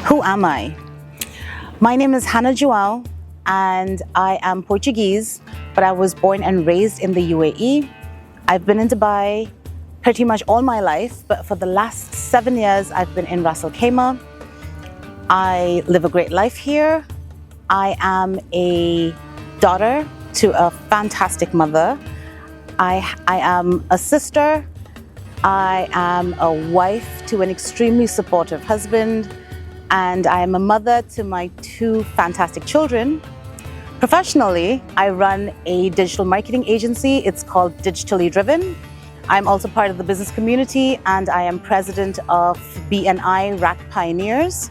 Who am I? My name is Hannah Joāo and I am Portuguese, but I was born and raised in the UAE. I've been in Dubai pretty much all my life, but for the last 7 years, I've been in Ras Al Khaimah. I live a great life here. I am a daughter to a fantastic mother. I am a sister. I am a wife to an extremely supportive husband. And I am a mother to my 2 fantastic children. Professionally, I run a digital marketing agency. It's called Digitally Driven. I'm also part of the business community and I am president of BNI RAK Pioneers.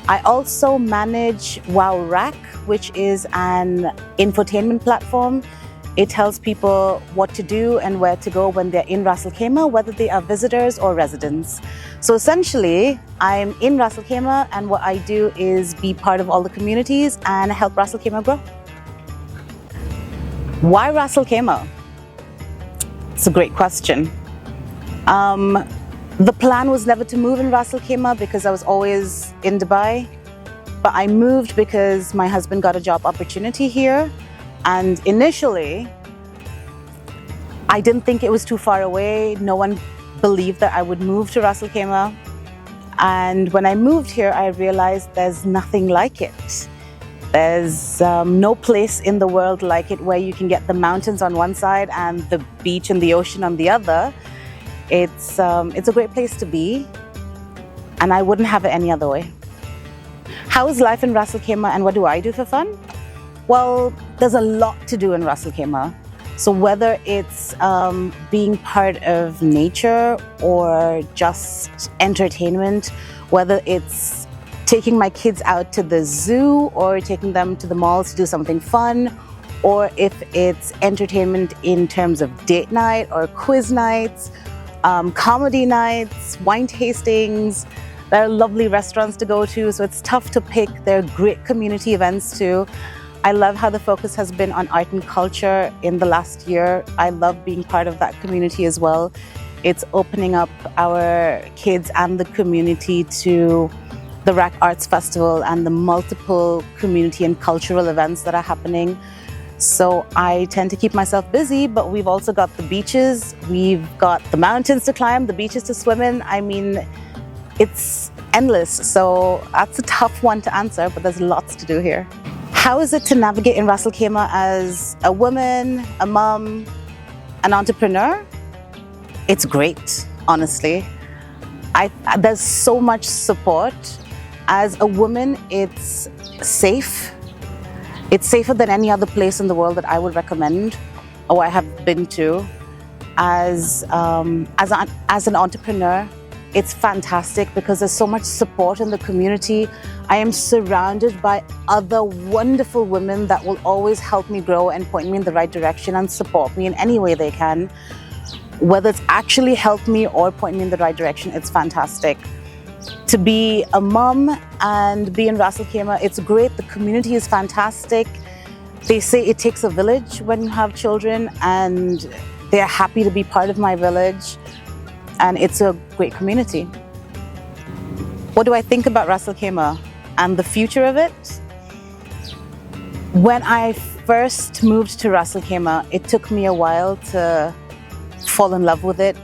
I also manage RAK, which is an infotainment platform. It tells people what to do and where to go when they're in Ras Al Khaimah, whether they are visitors or residents. So essentially, I'm in Ras Al Khaimah and what I do is be part of all the communities and help Ras Al Khaimah grow. Why Ras Al Khaimah? It's a great question. The plan was never to move in Ras Al Khaimah because I was always in Dubai. But I moved because my husband got a job opportunity here. And initially, I didn't think it was too far away. No one believed that I would move to Ras Al Khaimah. And when I moved here, I realized there's nothing like it. There's no place in the world like it where you can get the mountains on one side and the beach and the ocean on the other. It's a great place to be, and I wouldn't have it any other way. How is life in Ras Al Khaimah and what do I do for fun? Well, there's a lot to do in Ras Al Khaimah. So whether it's being part of nature or just entertainment, whether it's taking my kids out to the zoo or taking them to the mall to do something fun, or if it's entertainment in terms of date night or quiz nights, comedy nights, wine tastings. There are lovely restaurants to go to, so it's tough to pick. There are great community events too. I love how the focus has been on art and culture in the last year. I love being part of that community as well. It's opening up our kids and the community to the RAK Arts Festival and the multiple community and cultural events that are happening. So I tend to keep myself busy, but we've also got the beaches, we've got the mountains to climb, the beaches to swim in. I mean, it's endless. So that's a tough one to answer, but there's lots to do here. How is it to navigate in Ras Al Khaimah as a woman, a mom, an entrepreneur? It's great, honestly. There's so much support. As a woman, it's safe. It's safer than any other place in the world that I would recommend or I have been to. As an entrepreneur, it's fantastic because there's so much support in the community. I am surrounded by other wonderful women that will always help me grow and point me in the right direction and support me in any way they can. Whether it's actually help me or point me in the right direction, it's fantastic. To be a mom and be in Ras Al Khaimah, it's great. The community is fantastic. They say it takes a village when you have children, and they're happy to be part of my village. And it's a great community. What do I think about Ras Al Khaimah and the future of it? When I first moved to Ras Al Khaimah, it took me a while to fall in love with it,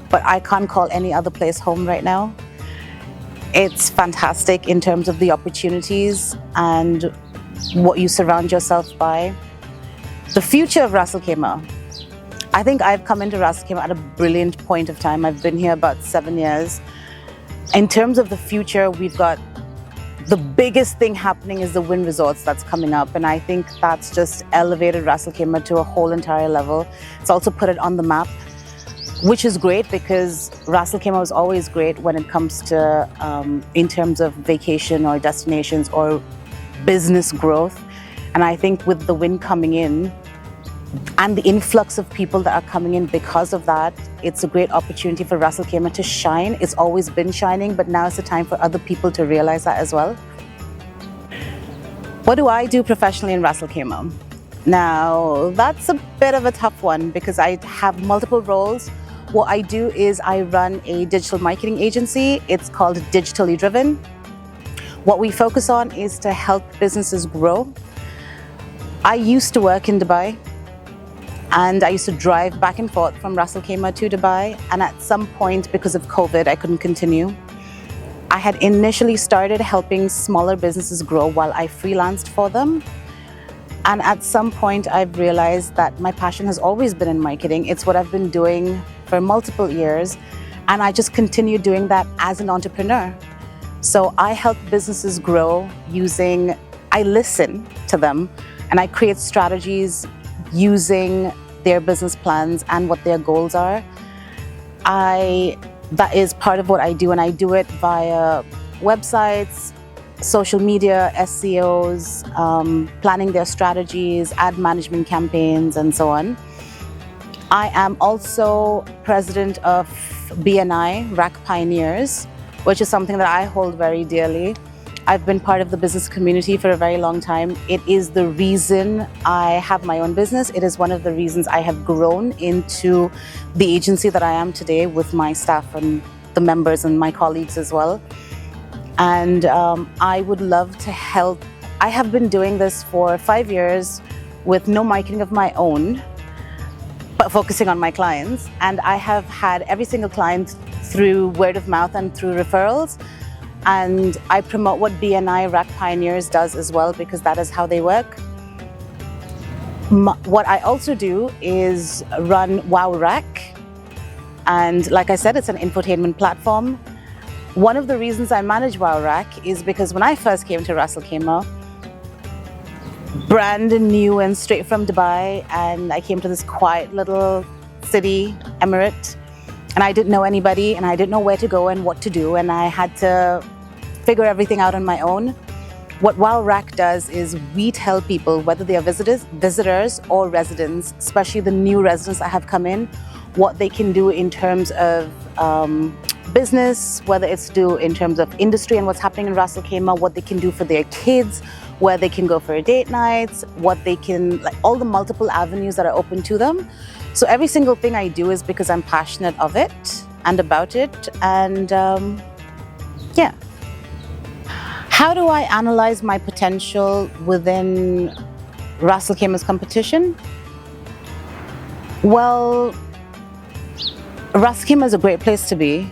but I can't call any other place home right now. It's fantastic in terms of the opportunities and what you surround yourself by. The future of Ras Al Khaimah. I think I've come into Ras Al Khaimah at a brilliant point of time. I've been here about 7 years. In terms of the future, we've got the biggest thing happening is the wind resorts that's coming up. And I think that's just elevated Ras Al Khaimah to a whole entire level. It's also put it on the map, which is great because Ras Al Khaimah was always great when it comes to, in terms of vacation or destinations or business growth. And I think with the wind coming in, and the influx of people that are coming in because of that, it's a great opportunity for Ras Al Khaimah to shine. It's always been shining, but now it's the time for other people to realize that as well. What do I do professionally in Ras Al Khaimah? Now, that's a bit of a tough one because I have multiple roles. What I do is I run a digital marketing agency. It's called Digitally Driven. What we focus on is to help businesses grow. I used to work in Dubai, and I used to drive back and forth from Ras Al Khaimah to Dubai, and at some point, because of COVID, I couldn't continue. I had initially started helping smaller businesses grow while I freelanced for them. And at some point, I've realized that my passion has always been in marketing. It's what I've been doing for multiple years, and I just continue doing that as an entrepreneur. So I help businesses grow I listen to them, and I create strategies using their business plans and what their goals are. That is part of what I do, and I do it via websites, social media, SEOs, planning their strategies, ad management campaigns, and so on. I am also president of BNI, RAK Pioneers, which is something that I hold very dearly. I've been part of the business community for a very long time. It is the reason I have my own business. It is one of the reasons I have grown into the agency that I am today with my staff and the members and my colleagues as well. And I would love to help. I have been doing this for 5 years with no marketing of my own, but focusing on my clients. And I have had every single client through word of mouth and through referrals. And I promote what BNI RAK Pioneers does as well, because that is how they work. What I also do is run Wow RAK. And like I said, it's an infotainment platform. One of the reasons I manage Wow RAK is because when I first came to Ras Al Khaimah, brand new and straight from Dubai, and I came to this quiet little city, emirate, and I didn't know anybody, and I didn't know where to go and what to do, and I had to figure everything out on my own. What Wow RAK does is we tell people, whether they are visitors or residents, especially the new residents that have come in, what they can do in terms of business, whether it's do in terms of industry and what's happening in Ras Al Khaimah, what they can do for their kids, where they can go for date nights, what they can, like all the multiple avenues that are open to them. So every single thing I do is because I'm passionate of it and about it, and yeah. How do I analyze my potential within Ras Al Khaimah's competition? Well, Ras Al Khaimah is a great place to be.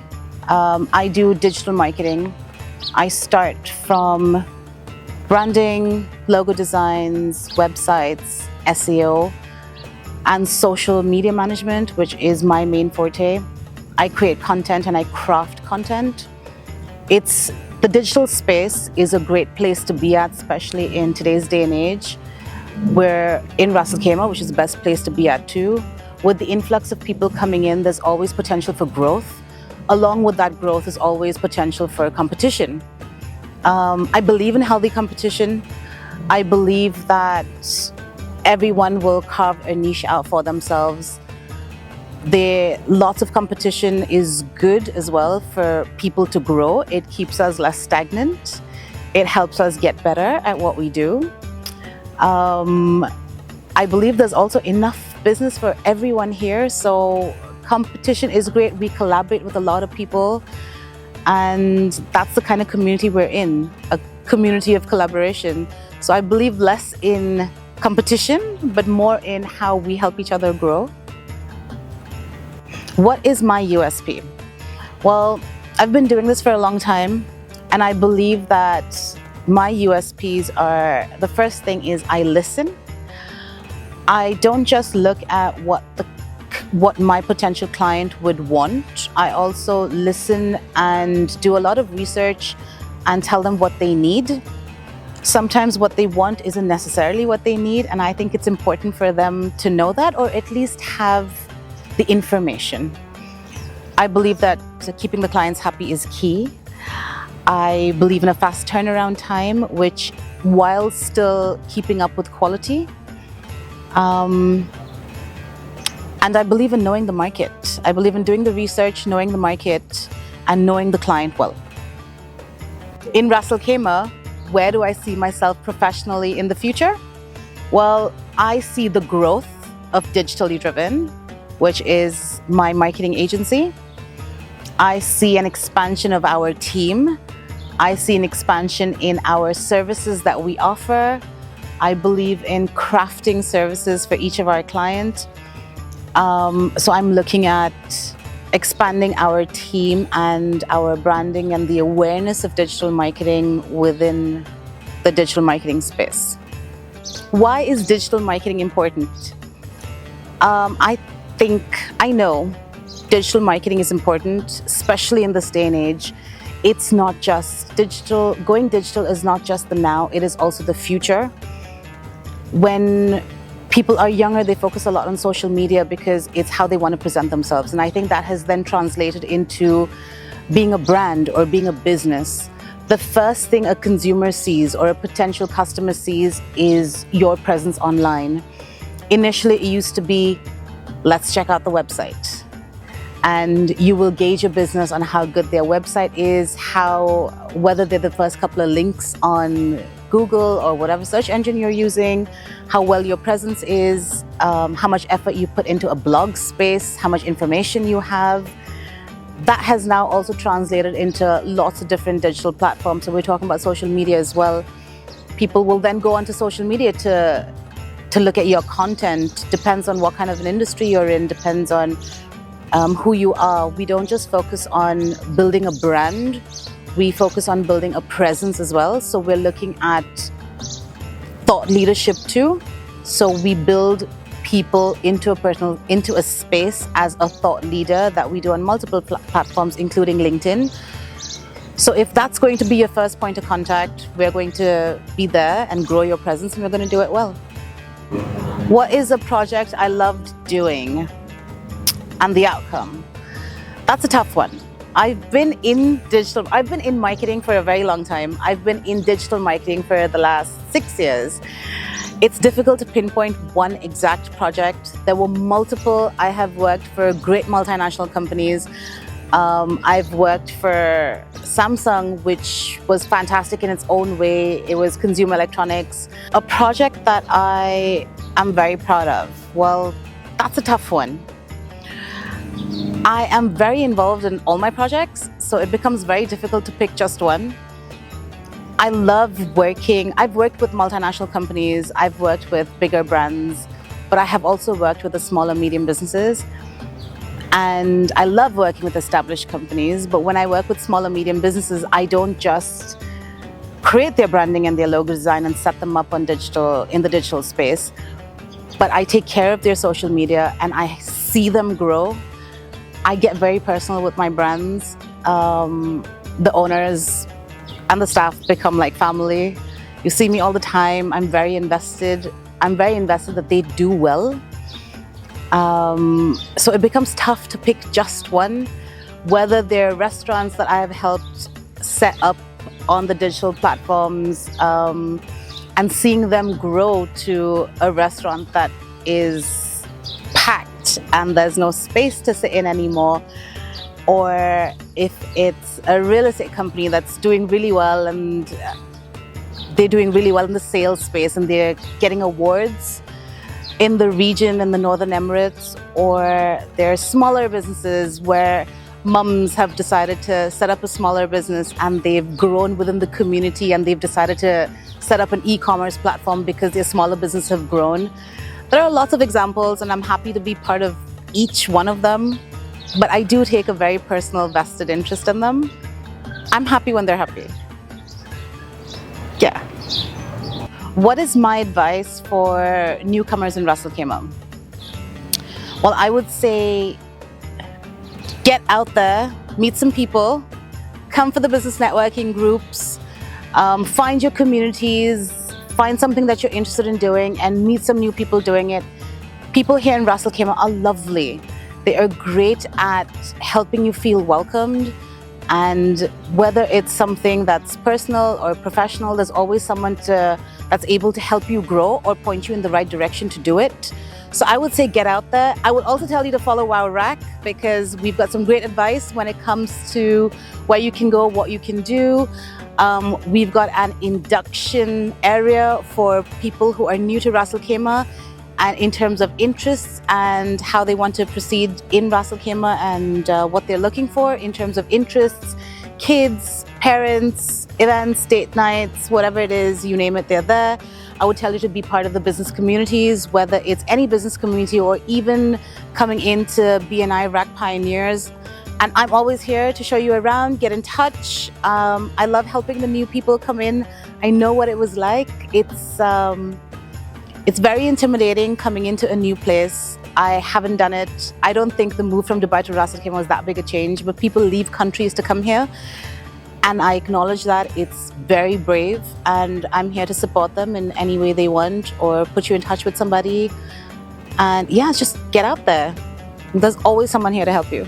I do digital marketing. I start from branding, logo designs, websites, SEO, and social media management, which is my main forte. I create content and I craft content. The digital space is a great place to be at, especially in today's day and age. We're in Ras Al Khaimah, which is the best place to be at too. With the influx of people coming in, there's always potential for growth. Along with that growth is always potential for competition. I believe in healthy competition. I believe that everyone will carve a niche out for themselves. Lots of competition is good as well for people to grow. It keeps us less stagnant. It helps us get better at what we do. I believe there's also enough business for everyone here. So competition is great. We collaborate with a lot of people, and that's the kind of community we're in, a community of collaboration. So I believe less in competition, but more in how we help each other grow. What is my USP? Well, I've been doing this for a long time, and I believe that my USPs are, the first thing is I listen. I don't just look at what my potential client would want. I also listen and do a lot of research and tell them what they need. Sometimes what they want isn't necessarily what they need, and I think it's important for them to know that, or at least have the information. I believe that keeping the clients happy is key. I believe in a fast turnaround time, which while still keeping up with quality. And I believe in knowing the market. I believe in doing the research, knowing the market, and knowing the client well. In Ras Al Khaimah, where do I see myself professionally in the future? Well, I see the growth of Digitally Driven, which is my marketing agency. I see an expansion of our team. I see an expansion in our services that we offer. I believe in crafting services for each of our clients. So I'm looking at expanding our team and our branding and the awareness of digital marketing within the digital marketing space. Why is digital marketing important? I know digital marketing is important, especially in this day and age. It's not just digital. Going digital is not just the now, it is also the future. When people are younger, they focus a lot on social media because it's how they want to present themselves. And I think that has then translated into being a brand or being a business. The first thing a consumer sees or a potential customer sees is your presence online. Initially, it used to be, let's check out the website. And you will gauge your business on how good their website is, whether they're the first couple of links on Google or whatever search engine you're using, how well your presence is, how much effort you put into a blog space, how much information you have. That has now also translated into lots of different digital platforms. So we're talking about social media as well. People will then go onto social media to look at your content. Depends on what kind of an industry you're in, depends on who you are. We don't just focus on building a brand, we focus on building a presence as well. So we're looking at thought leadership too. So we build people into a space as a thought leader that we do on multiple platforms, including LinkedIn. So if that's going to be your first point of contact, we're going to be there and grow your presence, and we're going to do it well. What is a project I loved doing and the outcome? That's a tough one. I've been in marketing for a very long time. I've been in digital marketing for the last 6 years. It's difficult to pinpoint one exact project. There were multiple. I have worked for great multinational companies. I've worked for Samsung, which was fantastic in its own way. It was consumer electronics. A project that I am very proud of, well, that's a tough one. I am very involved in all my projects, so it becomes very difficult to pick just one. I love working. I've worked with multinational companies, I've worked with bigger brands, but I have also worked with the smaller, medium businesses. And I love working with established companies, but when I work with smaller, medium businesses, I don't just create their branding and their logo design and set them up on in the digital space, but I take care of their social media and I see them grow. I get very personal with my brands. The owners and the staff become like family. You see me all the time. I'm very invested. That they do well. So it becomes tough to pick just one, whether they're restaurants that I have helped set up on the digital platforms, and seeing them grow to a restaurant that is packed and there's no space to sit in anymore, or if it's a real estate company that's doing really well and they're doing really well in the sales space and they're getting awards in the region in the Northern Emirates, or there are smaller businesses where mums have decided to set up a smaller business and they've grown within the community and they've decided to set up an e-commerce platform because their smaller business have grown. There are lots of examples and I'm happy to be part of each one of them, but I do take a very personal vested interest in them. I'm happy when they're happy. Yeah. What is my advice for newcomers in Ras Al Khaimah? Well, I would say get out there, meet some people, come for the business networking groups, find your communities, find something that you're interested in doing and meet some new people doing it. People here in Ras Al Khaimah are lovely. They are great at helping you feel welcomed. And whether it's something that's personal or professional, there's always someone that's able to help you grow or point you in the right direction to do it. So I would say get out there. I would also tell you to follow RAK because we've got some great advice when it comes to where you can go, what you can do. We've got an induction area for people who are new to Ras Al Khaimah, and in terms of interests and how they want to proceed in Ras Al Khaimah and what they're looking for in terms of interests, kids, parents, events, date nights, whatever it is, you name it, they're there. I would tell you to be part of the business communities, whether it's any business community or even coming into BNI RAK Pioneers. And I'm always here to show you around, get in touch. I love helping the new people come in. I know what it was like. It's very intimidating coming into a new place. I haven't done it. I don't think the move from Dubai to Ras Al Khaimah was that big a change, but people leave countries to come here. And I acknowledge that it's very brave, and I'm here to support them in any way they want or put you in touch with somebody. And yeah, just get out there. There's always someone here to help you.